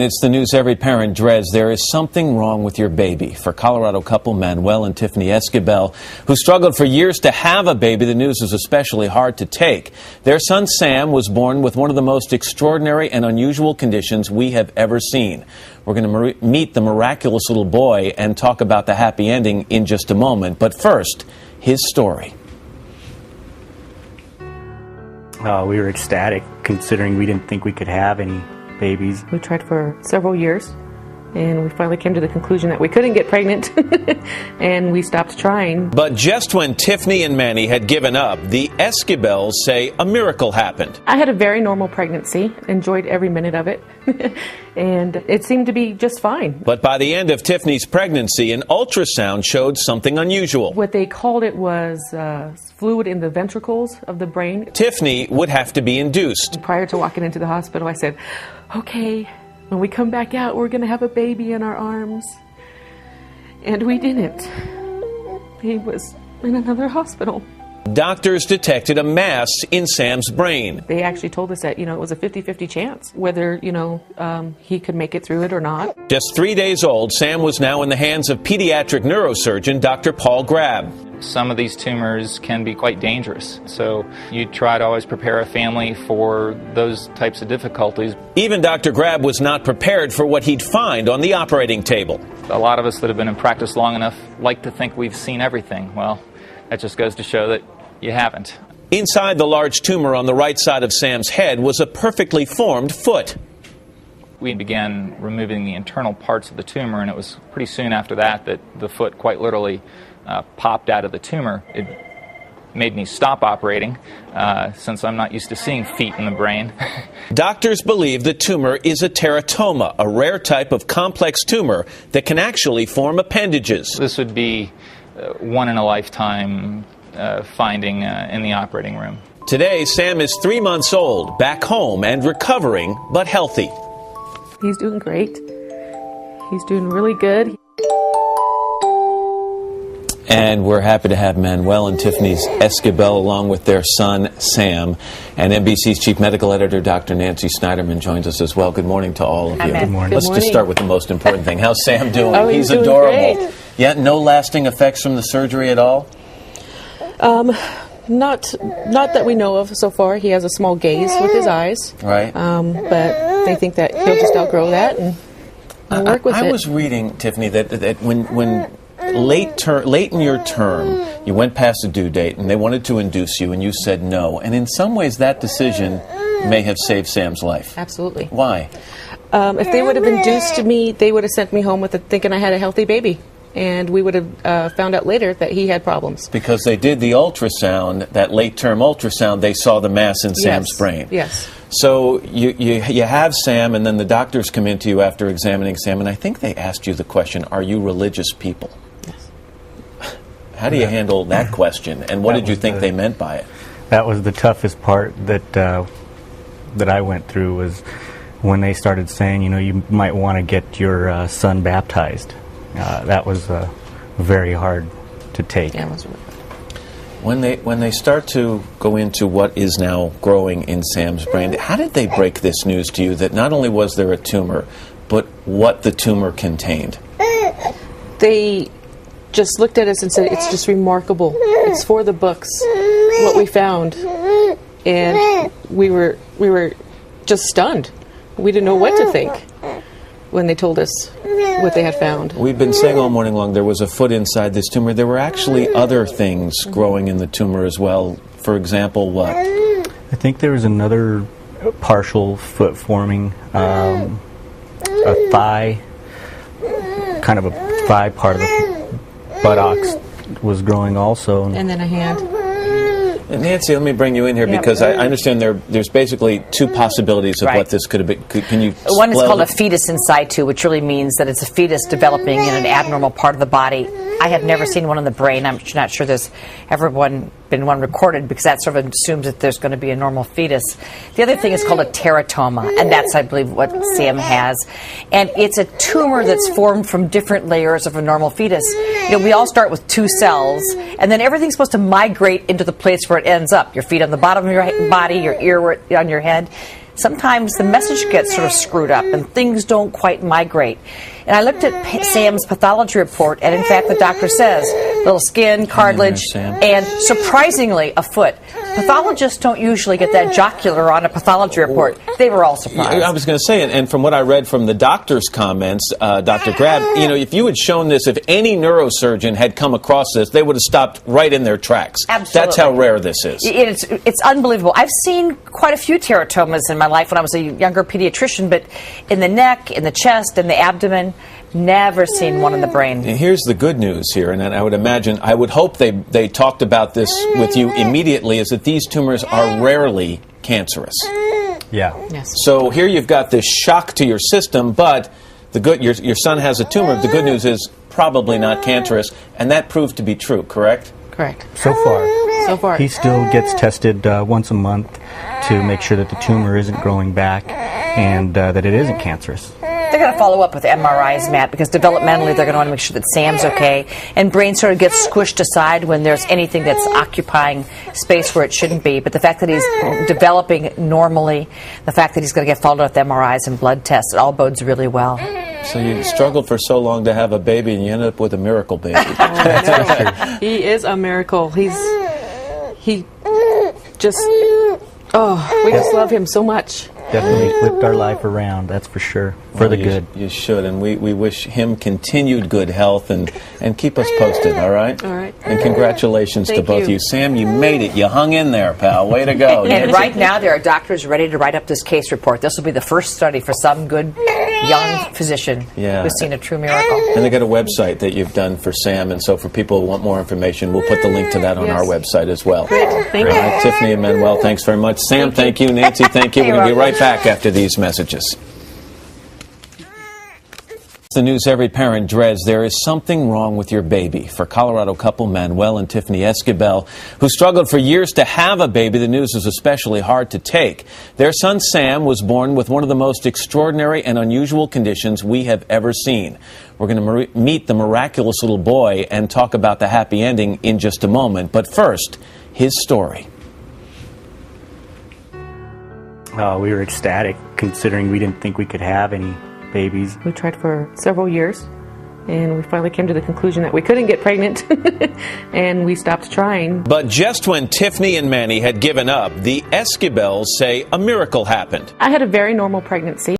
It's the news every parent dreads. There is something wrong with your baby. For Colorado couple Manuel and Tiffany Esquivel, who struggled for years to have a baby, the news is especially hard to take. Their son Sam was born with one of the most extraordinary and unusual conditions we have ever seen. We're going to meet the miraculous little boy and talk about the happy ending in just a moment. But first, his story. We were ecstatic, considering we didn't think we could have any babies. We tried for several years, and we finally came to the conclusion that we couldn't get pregnant, and we stopped trying. But just when Tiffany and Manny had given up, the Esquibels say a miracle happened. I had a very normal pregnancy, enjoyed every minute of it, and it seemed to be just fine. But by the end of Tiffany's pregnancy, an ultrasound showed something unusual. What they called it was fluid in the ventricles of the brain. Tiffany would have to be induced. Prior to walking into the hospital, I said, okay, when we come back out, we're going to have a baby in our arms. And we didn't. He was in another hospital. Doctors detected a mass in Sam's brain. They actually told us that, it was a 50-50 chance whether, he could make it through it or not. Just 3 days old, Sam was now in the hands of pediatric neurosurgeon Dr. Paul Grab. Some of these tumors can be quite dangerous, so you try to always prepare a family for those types of difficulties. Even Dr. Grab was not prepared for what he'd find on the operating table. A lot of us that have been in practice long enough like to think we've seen everything. Well, that just goes to show that you haven't. Inside the large tumor on the right side of Sam's head was a perfectly formed foot. We began removing the internal parts of the tumor, and it was pretty soon after that that the foot quite literally popped out of the tumor. It made me stop operating since I'm not used to seeing feet in the brain. Doctors believe the tumor is a teratoma, a rare type of complex tumor that can actually form appendages. This would be one in a lifetime finding in the operating room. Today, Sam is 3 months old, back home and recovering, but healthy. He's doing great. He's doing really good. And we're happy to have Manuel and Tiffany Esquivel along with their son, Sam. And NBC's chief medical editor, Dr. Nancy Snyderman, joins us as well. Good morning to all of you. Good morning. Let's just start with the most important thing. How's Sam doing? Oh, he's doing adorable. Great. Yeah, no lasting effects from the surgery at all? Not that we know of so far. He has a small gaze with his eyes. Right. But they think that he'll just outgrow that and work with it. I was reading, Tiffany, that when late in your term, you went past the due date and they wanted to induce you and you said no. And in some ways that decision may have saved Sam's life. Absolutely. Why? If they would have induced me, they would have sent me home with thinking I had a healthy baby. And we would have found out later that he had problems. Because they did the ultrasound, that late-term ultrasound, they saw the mass in Sam's brain. Yes. So you have Sam, and then the doctors come into you after examining Sam, and I think they asked you the question, are you religious people? Yes. How do you handle that question, and what did you think they meant by it? That was the toughest part that I went through, was when they started saying, you might want to get your son baptized. That was very hard to take. Yeah, it was really hard. When they start to go into what is now growing in Sam's brain, how did they break this news to you that not only was there a tumor, but what the tumor contained? They just looked at us and said, it's just remarkable. It's for the books, what we found. And we were just stunned. We didn't know what to think when they told us what they had found. We've been saying all morning long there was a foot inside this tumor. There were actually other things growing in the tumor as well. For example, what? I think there was another partial foot forming, a thigh, kind of a thigh part of the buttocks was growing also. And then a hand. Nancy, let me bring you in here because I understand there's basically two possibilities of what this could have been. Can you explain? One is called a fetus in situ, which really means that it's a fetus developing in an abnormal part of the body. I have never seen one in the brain. I'm not sure there's ever been one recorded, because that sort of assumes that there's going to be a normal fetus. The other thing is called a teratoma, and that's, I believe, what Sam has. And it's a tumor that's formed from different layers of a normal fetus. We all start with 2 cells, and then everything's supposed to migrate into the place where it ends up. Your feet on the bottom of your body, your ear on your head. sometimes the message gets sort of screwed up and things don't quite migrate. And I looked at Sam's pathology report, and in fact, the doctor says little skin, cartilage, and surprisingly, a foot. Pathologists don't usually get that jocular on a pathology report. They were all surprised. I was going to say, and from what I read from the doctor's comments, Dr. Grab, if you had shown this, if any neurosurgeon had come across this, they would have stopped right in their tracks. Absolutely. That's how rare this is. It's unbelievable. I've seen quite a few teratomas in my life when I was a younger pediatrician, but in the neck, in the chest, in the abdomen, never seen one in the brain. Here's the good news here, and I would hope they talked about this with you immediately, is that these tumors are rarely cancerous. Yeah. Yes. So here you've got this shock to your system, but your son has a tumor. The good news is probably not cancerous, and that proved to be true, correct? Correct. So far, he still gets tested once a month to make sure that the tumor isn't growing back and that it isn't cancerous. They're going to follow up with MRIs, Matt, because developmentally they're going to want to make sure that Sam's okay. And brain sort of gets squished aside when there's anything that's occupying space where it shouldn't be. But the fact that he's developing normally, the fact that he's going to get followed up with MRIs and blood tests, it all bodes really well. So you struggled for so long to have a baby, and you ended up with a miracle baby. He is a miracle. We just love him so much. Definitely flipped our life around, that's for sure, for the good. You should, and we wish him continued good health, and keep us posted, all right? All right. And congratulations to Thank both of you. you. Sam, you made it. You hung in there, pal. Way to go. And right now there are doctors ready to write up this case report. This will be the first study for some good young physician who's seen a true miracle. And they got a website that you've done for Sam, and so for people who want more information, we'll put the link to that on our website as well. Great. Thank you. All right, Tiffany and Manuel, thanks very much. Sam, thank you. Nancy, thank you. We're going to be right back after these messages. The news every parent dreads. There is something wrong with your baby. For Colorado couple Manuel and Tiffany Esquivel, who struggled for years to have a baby, the news is especially hard to take. Their son Sam was born with one of the most extraordinary and unusual conditions we have ever seen. We're going to meet the miraculous little boy and talk about the happy ending in just a moment. But first, his story. We were ecstatic, considering we didn't think we could have any babies. We tried for several years, and we finally came to the conclusion that we couldn't get pregnant, and we stopped trying. But just when Tiffany and Manny had given up, the Esquibels say a miracle happened. I had a very normal pregnancy.